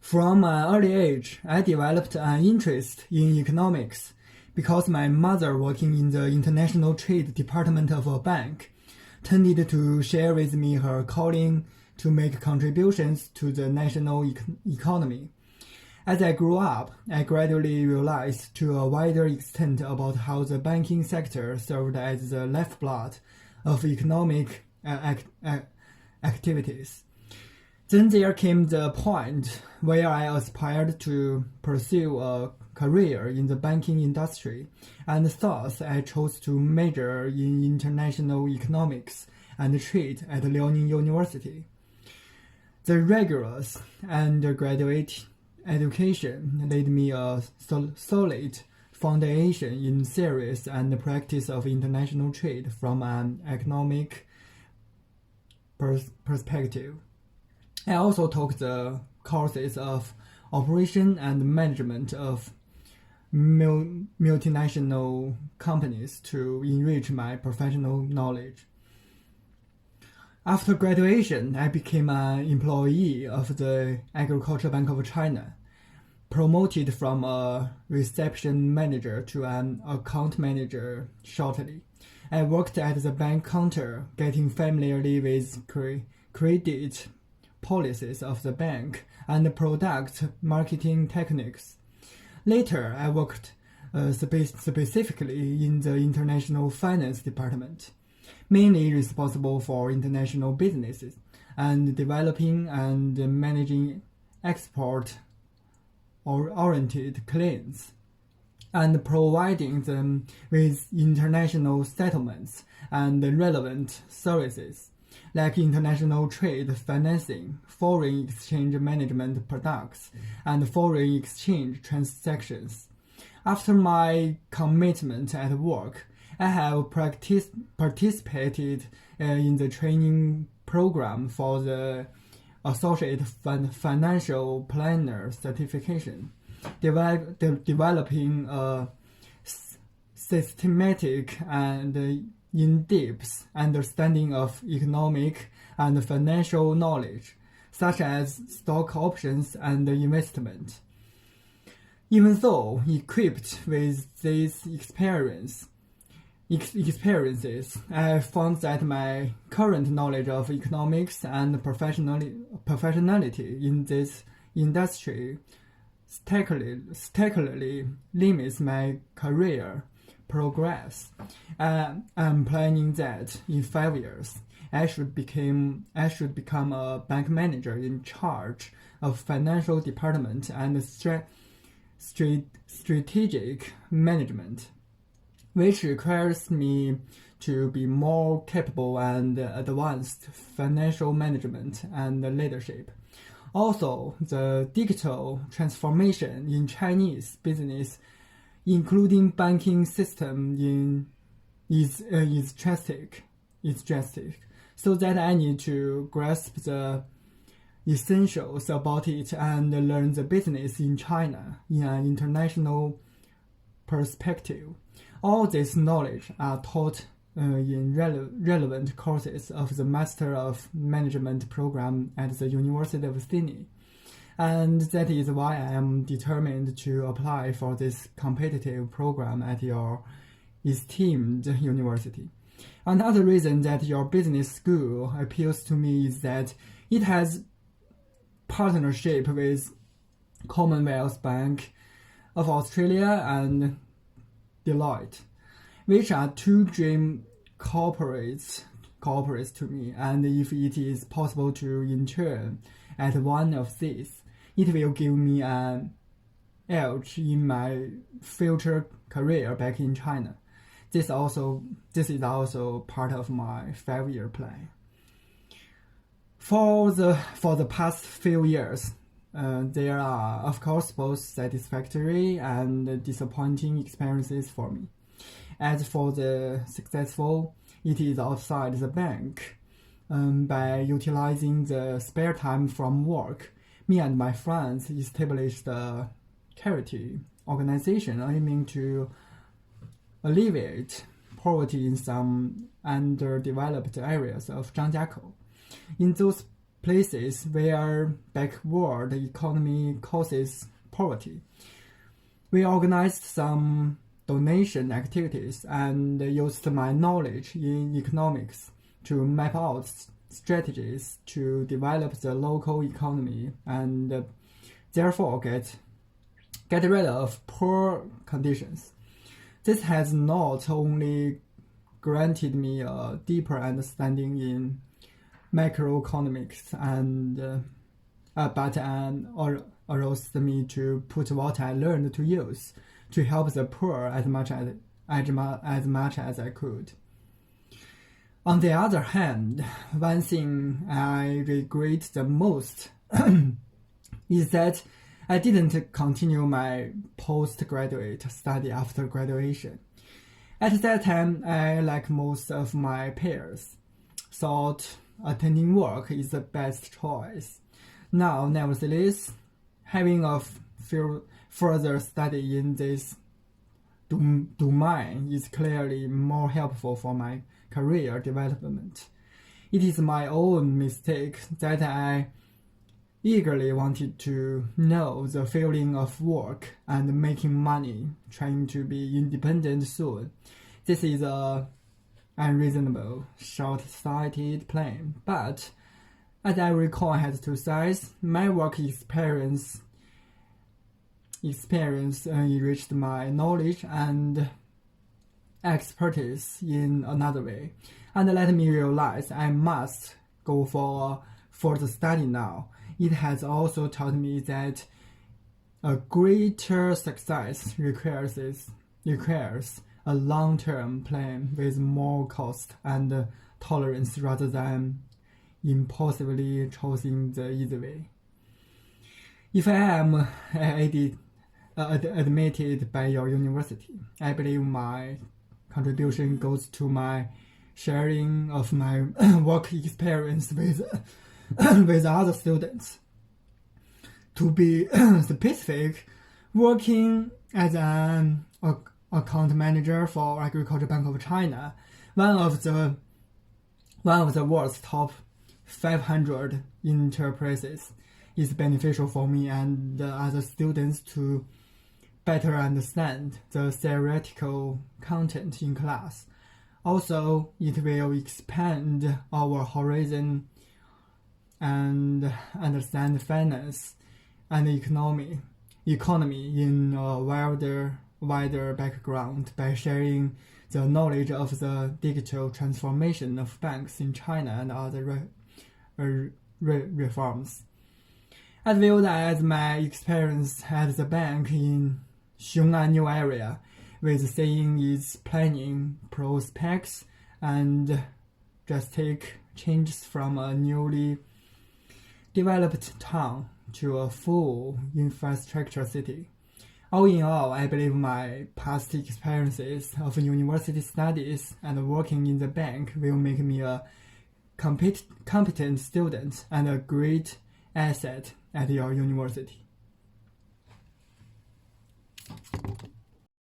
From an early age, I developed an interest in economics because my mother, working in the international trade department of a bank, tended to share with me her calling to make contributions to the national economy. As I grew up, I gradually realized to a wider extent about how the banking sector served as the lifeblood of economic activities. Then there came the point where I aspired to pursue a career in the banking industry, and thus I chose to major in international economics and trade at Liaoning University. The rigorous undergraduate education laid me a solid foundation in theories and practice of international trade from an economic perspective. I also took the courses of operation and management of multinational companies to enrich my professional knowledge. After graduation, I became an employee of the Agricultural Bank of China, promoted from a reception manager to an account manager shortly. I worked at the bank counter, getting familiar with credit policies of the bank and product marketing techniques. Later, I worked specifically in the international finance department, mainly responsible for international businesses and developing and managing export-oriented clients and providing them with international settlements and relevant services like international trade financing, foreign exchange management products, and foreign exchange transactions. After my commitment at work, I have participated in the training program for the Associate Financial Planner certification, developing a systematic and in-depth understanding of economic and financial knowledge, such as stock options and investment. Even though equipped with these experiences, I found that my current knowledge of economics and professionality in this industry strictly limits my career progress. I'm planning that in 5 years, I should become a bank manager in charge of financial department and strategic management, which requires me to be more capable and advanced financial management and leadership. Also, the digital transformation in Chinese business, including banking system, is drastic. So that I need to grasp the essentials about it and learn the business in China in an international perspective. All this knowledge are taught in relevant courses of the Master of Management program at the University of Sydney. And that is why I am determined to apply for this competitive program at your esteemed university. Another reason that your business school appeals to me is that it has partnership with Commonwealth Bank of Australia and Deloitte, which are two dream corporates to me, and if it is possible to intern at one of these, it will give me an edge in my future career back in China. This is also part of my 5-year plan. For the past few years, there are, of course, both satisfactory and disappointing experiences for me. As for the successful, it is outside the bank. By utilizing the spare time from work, me and my friends established a charity organization aiming to alleviate poverty in some underdeveloped areas of Zhangjiakou. In those places where backward economy causes poverty. We organized some donation activities and used my knowledge in economics to map out strategies to develop the local economy and therefore get rid of poor conditions. This has not only granted me a deeper understanding in macroeconomics and but aroused me to put what I learned to use to help the poor as much as I could. On the other hand, one thing I regret the most is that I didn't continue my postgraduate study after graduation. At that time, I, like most of my peers, thought attending work is the best choice. Now, nevertheless, having a further study in this domain is clearly more helpful for my career development. It is my own mistake that I eagerly wanted to know the feeling of work and making money, trying to be independent soon. This is a unreasonable, short-sighted plan, but as I recall, has two sides. My work experience enriched my knowledge and expertise in another way, and let me realize I must go for further study now. It has also taught me that a greater success requires a long-term plan with more cost and tolerance rather than impulsively choosing the easy way. If I am admitted by your university, I believe my contribution goes to my sharing of my work experience with other students. To be specific, working as an account manager for Agricultural Bank of China, one of the world's top 500 enterprises, is beneficial for me and other students to better understand the theoretical content in class. Also, it will expand our horizon and understand finance and economy in a wider background by sharing the knowledge of the digital transformation of banks in China and other reforms. As well as my experience at the bank in Siyuan Ma area, with seeing its planning prospects and drastic changes from a newly developed town to a full infrastructure city. All in all, I believe my past experiences of university studies and working in the bank will make me a competent student and a great asset at your university.